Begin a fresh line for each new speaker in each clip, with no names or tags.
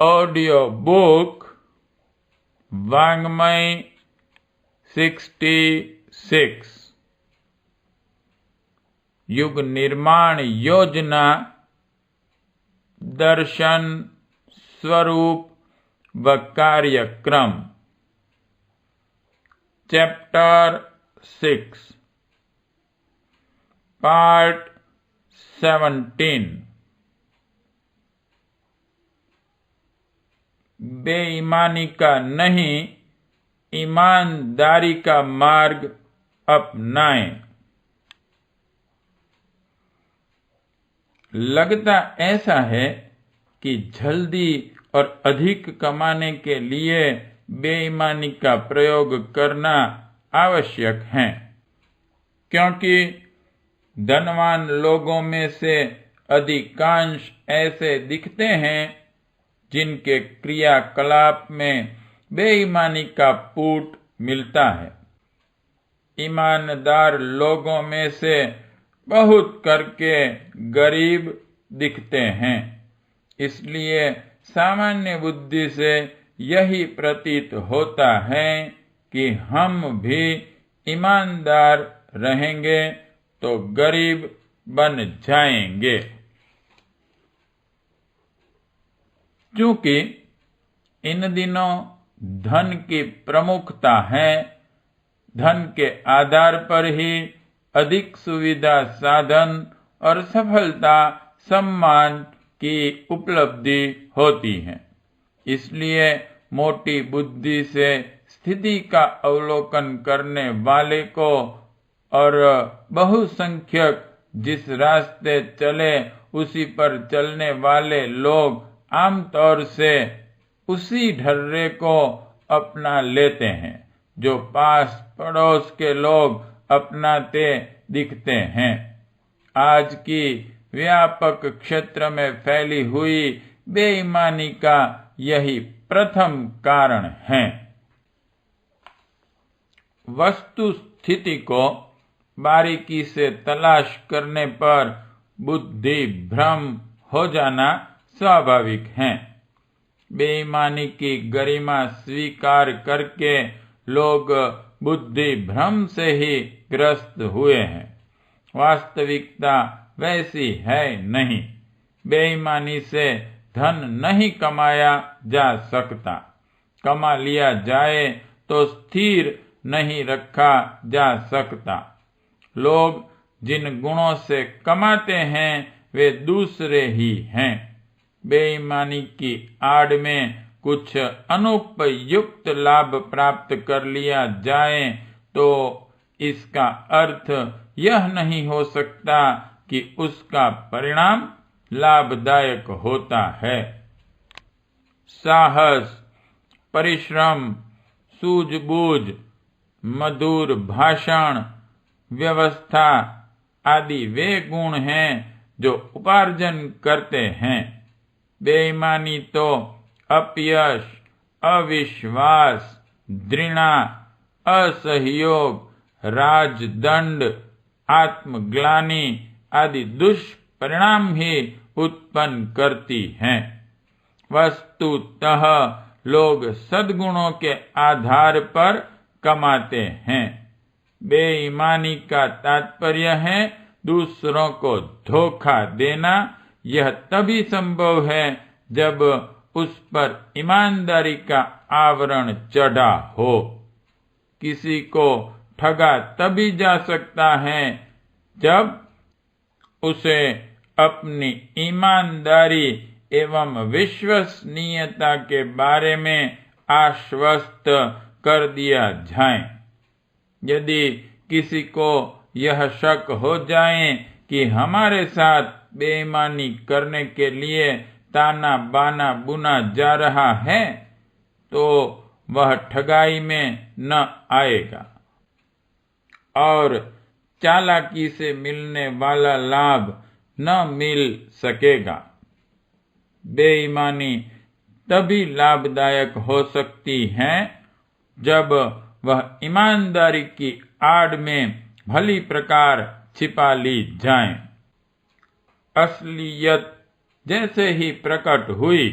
Audio book वाङ्मय 66 युग निर्माण योजना दर्शन स्वरूप व कार्यक्रम चैप्टर 6 पार्ट 17 बेईमानी का नहीं, ईमानदारी का मार्ग अपनाएं। लगता ऐसा है कि जल्दी और अधिक कमाने के लिए बेईमानी का प्रयोग करना आवश्यक है, क्योंकि धनवान लोगों में से अधिकांश ऐसे दिखते हैं जिनके क्रियाकलाप में बेईमानी का पूट मिलता है। ईमानदार लोगों में से बहुत करके गरीब दिखते हैं। इसलिए सामान्य बुद्धि से यही प्रतीत होता है कि हम भी ईमानदार रहेंगे तो गरीब बन जाएंगे। चूंकि इन दिनों धन की प्रमुखता है, धन के आधार पर ही अधिक सुविधा, साधन और सफलता, सम्मान की उपलब्धि होती है। इसलिए मोटी बुद्धि से स्थिति का अवलोकन करने वाले को और बहुसंख्यक जिस रास्ते चले उसी पर चलने वाले लोग आमतौर से उसी ढर्रे को अपना लेते हैं जो पास पड़ोस के लोग अपनाते दिखते हैं। आज की व्यापक क्षेत्र में फैली हुई बेईमानी का यही प्रथम कारण है। वस्तु स्थिति को बारीकी से तलाश करने पर बुद्धि भ्रम हो जाना स्वाभाविक है। बेईमानी की गरिमा स्वीकार करके लोग बुद्धि भ्रम से ही ग्रस्त हुए हैं। वास्तविकता वैसी है नहीं। बेईमानी से धन नहीं कमाया जा सकता। कमा लिया जाए तो स्थिर नहीं रखा जा सकता। लोग जिन गुणों से कमाते हैं वे दूसरे ही हैं। बेईमानी की आड़ में कुछ अनुपयुक्त लाभ प्राप्त कर लिया जाए तो इसका अर्थ यह नहीं हो सकता कि उसका परिणाम लाभदायक होता है। साहस, परिश्रम, सूझबूझ, मधुर भाषण, व्यवस्था आदि वे गुण हैं जो उपार्जन करते हैं। बेईमानी तो अपयश, अविश्वास, घृणा, असहयोग, राजदंड, आत्मग्लानि आदि दुष्परिणाम ही उत्पन्न करती हैं। वस्तुतः लोग सद्गुणों के आधार पर कमाते हैं। बेईमानी का तात्पर्य है दूसरों को धोखा देना। यह तभी संभव है जब उस पर ईमानदारी का आवरण चढ़ा हो। किसी को ठगा तभी जा सकता है जब उसे अपनी ईमानदारी एवं विश्वसनीयता के बारे में आश्वस्त कर दिया जाए। यदि किसी को यह शक हो जाए कि हमारे साथ बेईमानी करने के लिए ताना बाना बुना जा रहा है तो वह ठगाई में न आएगा और चालाकी से मिलने वाला लाभ न मिल सकेगा। बेईमानी तभी लाभदायक हो सकती है जब वह ईमानदारी की आड़ में भली प्रकार छिपा ली जाए। असलियत जैसे ही प्रकट हुई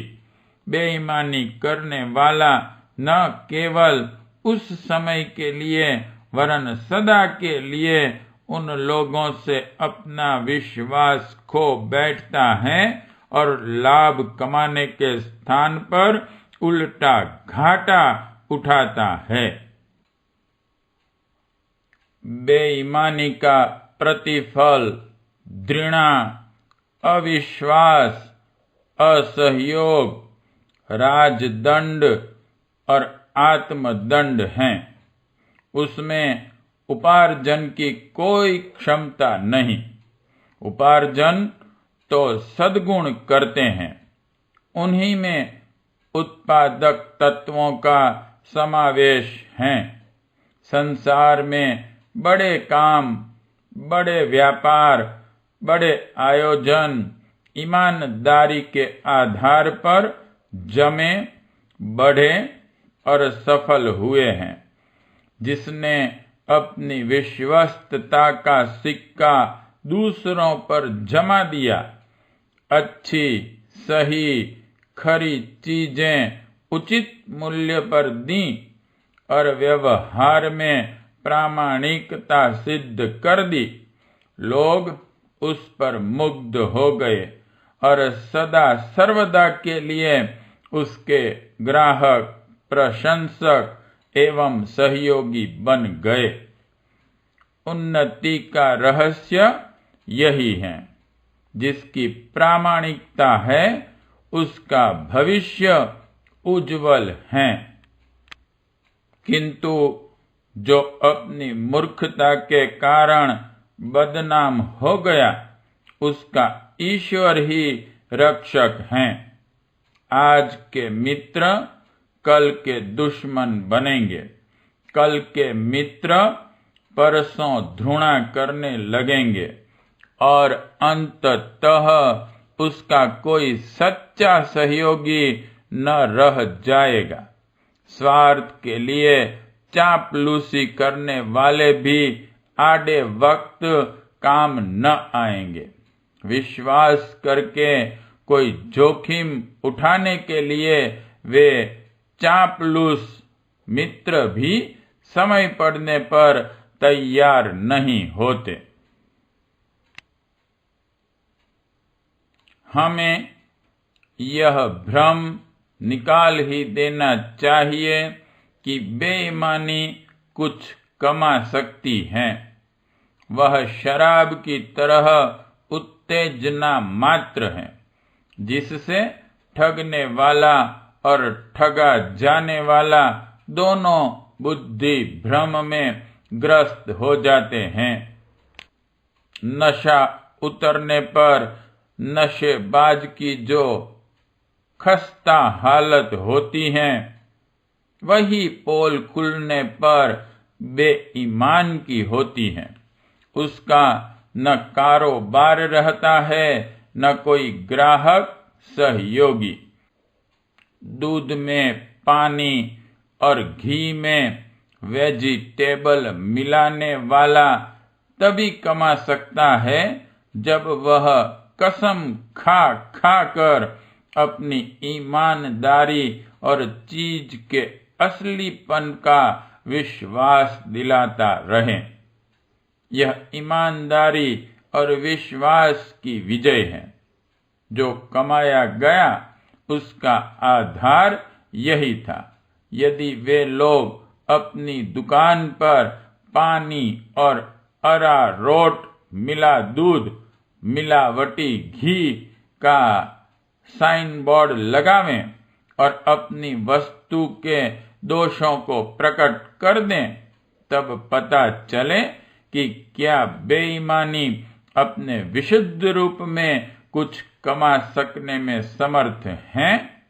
बेईमानी करने वाला न केवल उस समय के लिए वरन सदा के लिए उन लोगों से अपना विश्वास खो बैठता है और लाभ कमाने के स्थान पर उल्टा घाटा उठाता है। बेईमानी का प्रतिफल घृणा, अविश्वास, असहयोग, राजदंड और आत्मदंड हैं। उसमें उपार्जन की कोई क्षमता नहीं। उपार्जन तो सद्गुण करते हैं, उन्हीं में उत्पादक तत्वों का समावेश है। संसार में बड़े काम, बड़े व्यापार, बड़े आयोजन ईमानदारी के आधार पर जमे, बढ़े और सफल हुए हैं। जिसने अपनी विश्वस्तता का सिक्का दूसरों पर जमा दिया, अच्छी सही खरी चीजें उचित मूल्य पर दी और व्यवहार में प्रामाणिकता सिद्ध कर दी, लोग उस पर मुग्ध हो गए और सदा सर्वदा के लिए उसके ग्राहक, प्रशंसक एवं सहयोगी बन गए। उन्नति का रहस्य यही है। जिसकी प्रामाणिकता है उसका भविष्य उज्जवल है, किंतु जो अपनी मूर्खता के कारण बदनाम हो गया, उसका ईश्वर ही रक्षक हैं। आज के मित्र कल के दुश्मन बनेंगे, कल के मित्र परसों घृणा करने लगेंगे और अंततः उसका कोई सच्चा सहयोगी न रह जाएगा। स्वार्थ के लिए चापलूसी करने वाले भी आड़े वक्त काम न आएंगे। विश्वास करके कोई जोखिम उठाने के लिए वे चापलूस मित्र भी समय पड़ने पर तैयार नहीं होते। हमें यह भ्रम निकाल ही देना चाहिए कि बेईमानी कुछ कमा सकती है। वह शराब की तरह उत्तेजना मात्र है, जिससे ठगने वाला और ठगा जाने वाला दोनों बुद्धि भ्रम में ग्रस्त हो जाते हैं। नशा उतरने पर नशेबाज की जो खस्ता हालत होती है, वही पोल खुलने पर बेईमान की होती है। उसका न कारोबार रहता है, न कोई ग्राहक सहयोगी। दूध में पानी और घी में वेजिटेबल मिलाने वाला तभी कमा सकता है जब वह कसम खा खा कर अपनी ईमानदारी और चीज के असलीपन का विश्वास दिलाता रहे। यह ईमानदारी और विश्वास की विजय है। जो कमाया गया उसका आधार यही था। यदि वे लोग अपनी दुकान पर पानी और अरारोट मिला दूध, मिलावटी घी का साइन बोर्ड लगावें और अपनी वस्तु के दोषों को प्रकट कर दें, तब पता चले कि क्या बेईमानी अपने विशुद्ध रूप में कुछ कमा सकने में समर्थ हैं।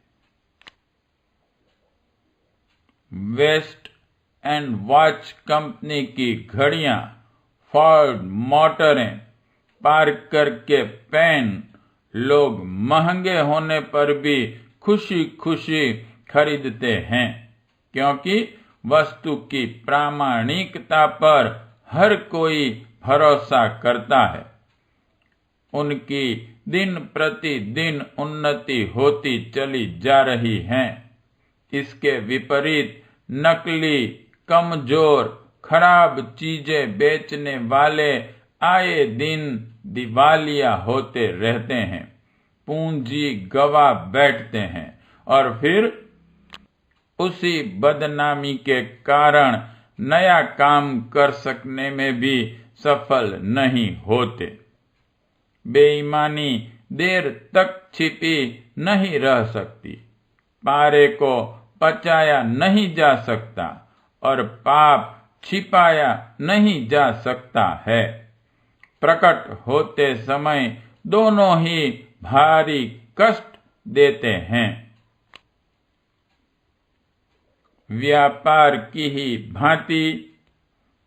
वेस्ट एंड वॉच कंपनी की घड़ियां, फोर्ड मोटरें, पार्कर के पेन लोग महंगे होने पर भी खुशी खुशी खरीदते हैं, क्योंकि वस्तु की प्रामाणिकता पर हर कोई भरोसा करता है। उनकी दिन प्रतिदिन उन्नति होती चली जा रही है। इसके विपरीत नकली, कमजोर, खराब चीजें बेचने वाले आए दिन दिवालिया होते रहते हैं, पूंजी गवा बैठते हैं और फिर उसी बदनामी के कारण नया काम कर सकने में भी सफल नहीं होते। बेईमानी देर तक छिपी नहीं रह सकती, पारे को पचाया नहीं जा सकता और पाप छिपाया नहीं जा सकता है। प्रकट होते समय दोनों ही भारी कष्ट देते हैं। व्यापार की ही भांति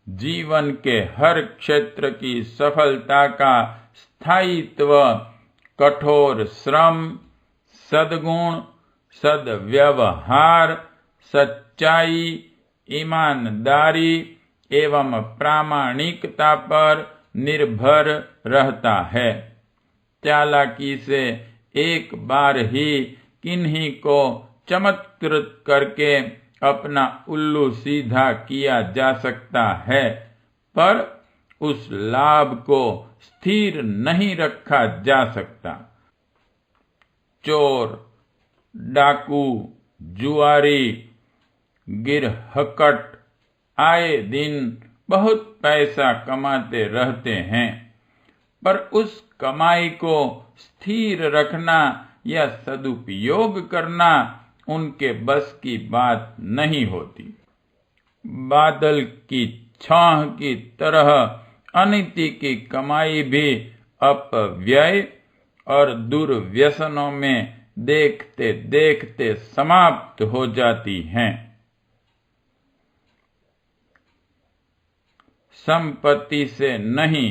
जीवन के हर क्षेत्र की सफलता का स्थायित्व कठोर श्रम, सद्गुण, सद्व्यवहार, सच्चाई, ईमानदारी एवं प्रामाणिकता पर निर्भर रहता है। चालाकी से एक बार ही किन्हीं को चमत्कृत करके अपना उल्लू सीधा किया जा सकता है, पर उस लाभ को स्थिर नहीं रखा जा सकता। चोर, डाकू, जुआरी, गिरहकट आए दिन बहुत पैसा कमाते रहते हैं, पर उस कमाई को स्थिर रखना या सदुपयोग करना उनके बस की बात नहीं होती। बादल की छाह की तरह अनिति की कमाई भी अपव्यय और दुर्व्यसनों में देखते देखते समाप्त हो जाती हैं। संपत्ति से नहीं,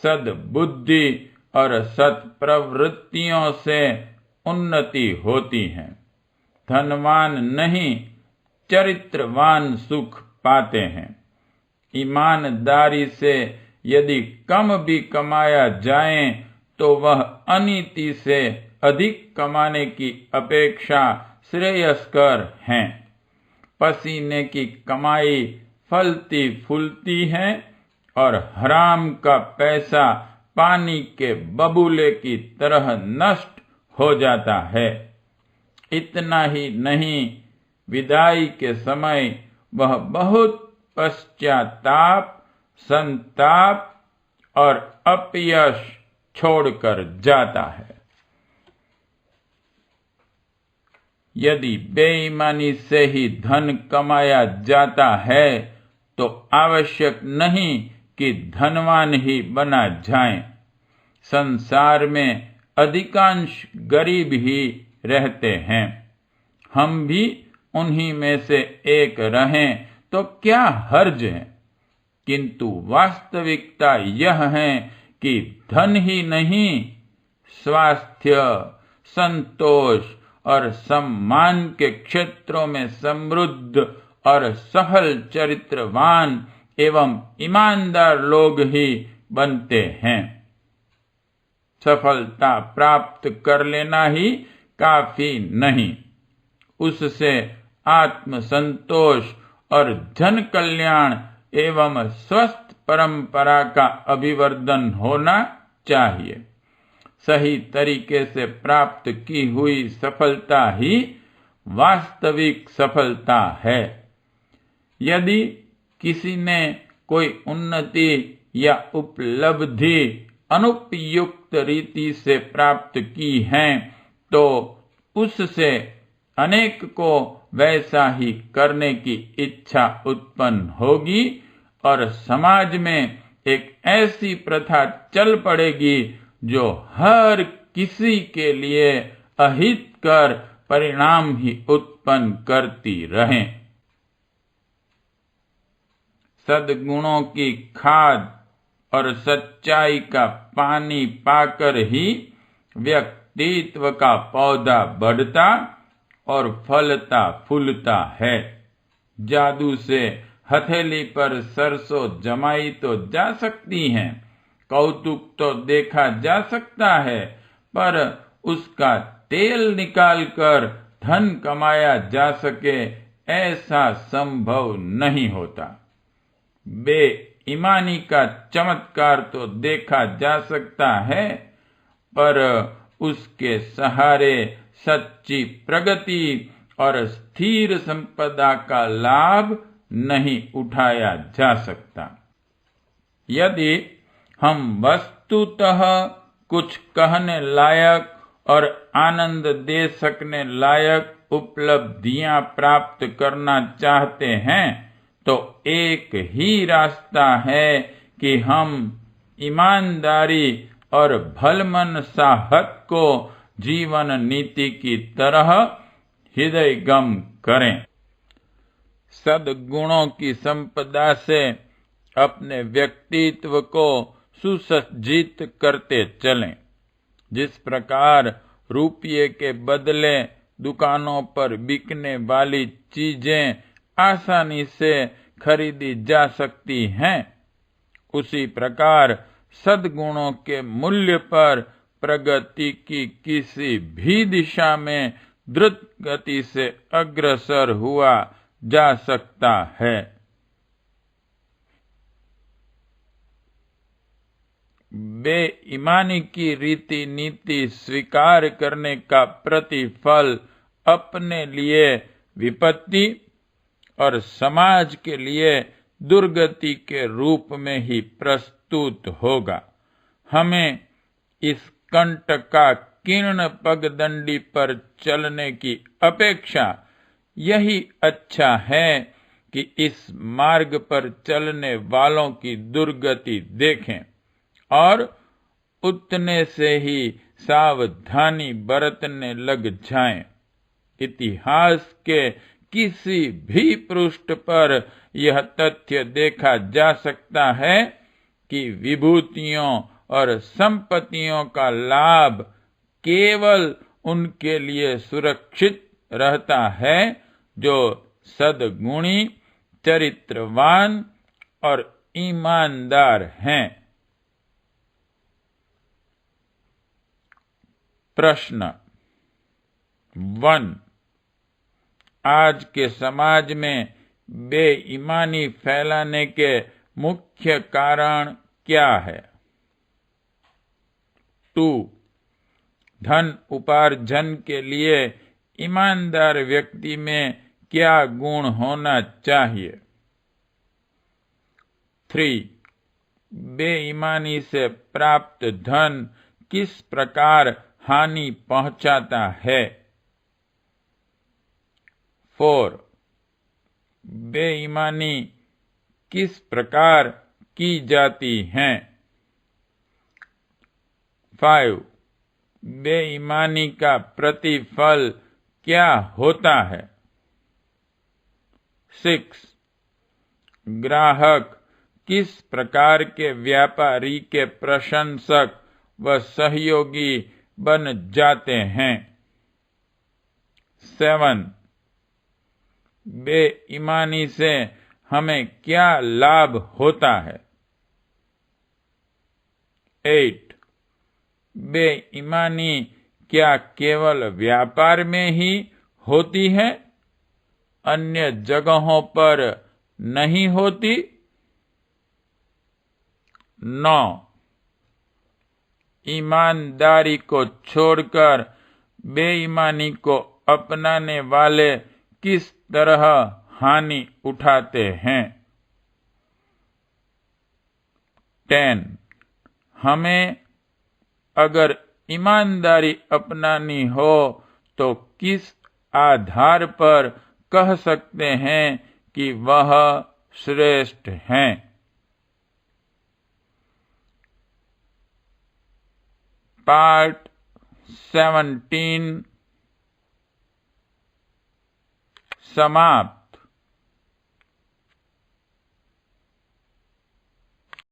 सद्बुद्धि और सत्प्रवृत्तियों से उन्नति होती है। धनवान नहीं, चरित्रवान सुख पाते हैं। ईमानदारी से यदि कम भी कमाया जाए तो वह अनीति से अधिक कमाने की अपेक्षा श्रेयस्कर है। पसीने की कमाई फलती फूलती है और हराम का पैसा पानी के बबूले की तरह नष्ट हो जाता है। इतना ही नहीं, विदाई के समय वह बहुत पश्चाताप, संताप और अपयश छोड़कर जाता है। यदि बेईमानी से ही धन कमाया जाता है तो आवश्यक नहीं कि धनवान ही बना जाए। संसार में अधिकांश गरीब ही रहते हैं। हम भी उन्हीं में से एक रहें तो क्या हर्ज है, किंतु वास्तविकता यह है कि धन ही नहीं, स्वास्थ्य, संतोष और सम्मान के क्षेत्रों में समृद्ध और सफल चरित्रवान एवं ईमानदार लोग ही बनते हैं। सफलता प्राप्त कर लेना ही काफी नहीं, उससे आत्म संतोष और जन कल्याण एवं स्वस्थ परंपरा का अभिवर्धन होना चाहिए। सही तरीके से प्राप्त की हुई सफलता ही वास्तविक सफलता है। यदि किसी ने कोई उन्नति या उपलब्धि अनुपयुक्त रीति से प्राप्त की है तो उससे अनेक को वैसा ही करने की इच्छा उत्पन्न होगी और समाज में एक ऐसी प्रथा चल पड़ेगी जो हर किसी के लिए अहितकर परिणाम ही उत्पन्न करती रहे। सद्गुणों की खाद और सच्चाई का पानी पाकर ही व्यक्तित्व का पौधा बढ़ता और फलता फूलता है। जादू से हथेली पर सरसों जमाई तो जा सकती हैं, कौतुक तो देखा जा सकता है, पर उसका तेल निकालकर धन कमाया जा सके ऐसा संभव नहीं होता। बेईमानी का चमत्कार तो देखा जा सकता है, पर उसके सहारे सच्ची प्रगति और स्थिर संपदा का लाभ नहीं उठाया जा सकता। यदि हम वस्तुतः कुछ कहने लायक और आनंद दे सकने लायक उपलब्धियां प्राप्त करना चाहते हैं, तो एक ही रास्ता है कि हम ईमानदारी और भलमनसाहत को जीवन नीति की तरह हृदयगम करें। सद्गुणों की संपदा से अपने व्यक्तित्व को सुसज्जित करते चलें। जिस प्रकार रुपये के बदले दुकानों पर बिकने वाली चीजें आसानी से खरीदी जा सकती हैं, उसी प्रकार सद्गुणों के मूल्य पर प्रगति की किसी भी दिशा में द्रुत गति से अग्रसर हुआ जा सकता है। बेईमानी की रीति नीति स्वीकार करने का प्रतिफल अपने लिए विपत्ति और समाज के लिए दुर्गति के रूप में ही प्रस्तुत होगा। हमें इस कंटकाकीर्ण पगडंडी पर चलने की अपेक्षा यही अच्छा है कि इस मार्ग पर चलने वालों की दुर्गति देखें और उतने से ही सावधानी बरतने लग जाएं। इतिहास के किसी भी पृष्ठ पर यह तथ्य देखा जा सकता है कि विभूतियों और संपत्तियों का लाभ केवल उनके लिए सुरक्षित रहता है जो सद्गुणी, चरित्रवान और ईमानदार हैं। प्रश्न 1। आज के समाज में बेईमानी फैलाने के मुख्य कारण क्या है? 2। धन उपार्जन के लिए ईमानदार व्यक्ति में क्या गुण होना चाहिए? 3। बेईमानी से प्राप्त धन किस प्रकार हानि पहुंचाता है? 4। बेईमानी किस प्रकार की जाती है? 5। बेईमानी का प्रतिफल क्या होता है? 6। ग्राहक किस प्रकार के व्यापारी के प्रशंसक व सहयोगी बन जाते हैं? 7। बेईमानी से हमें क्या लाभ होता है? 8। बेईमानी क्या केवल व्यापार में ही होती है, अन्य जगहों पर नहीं होती? 9। ईमानदारी को छोड़कर बेईमानी को अपनाने वाले किस तरह हानि उठाते हैं? 10। हमें अगर ईमानदारी अपनानी हो तो किस आधार पर कह सकते हैं कि वह श्रेष्ठ हैं? पार्ट 17 समाप्त।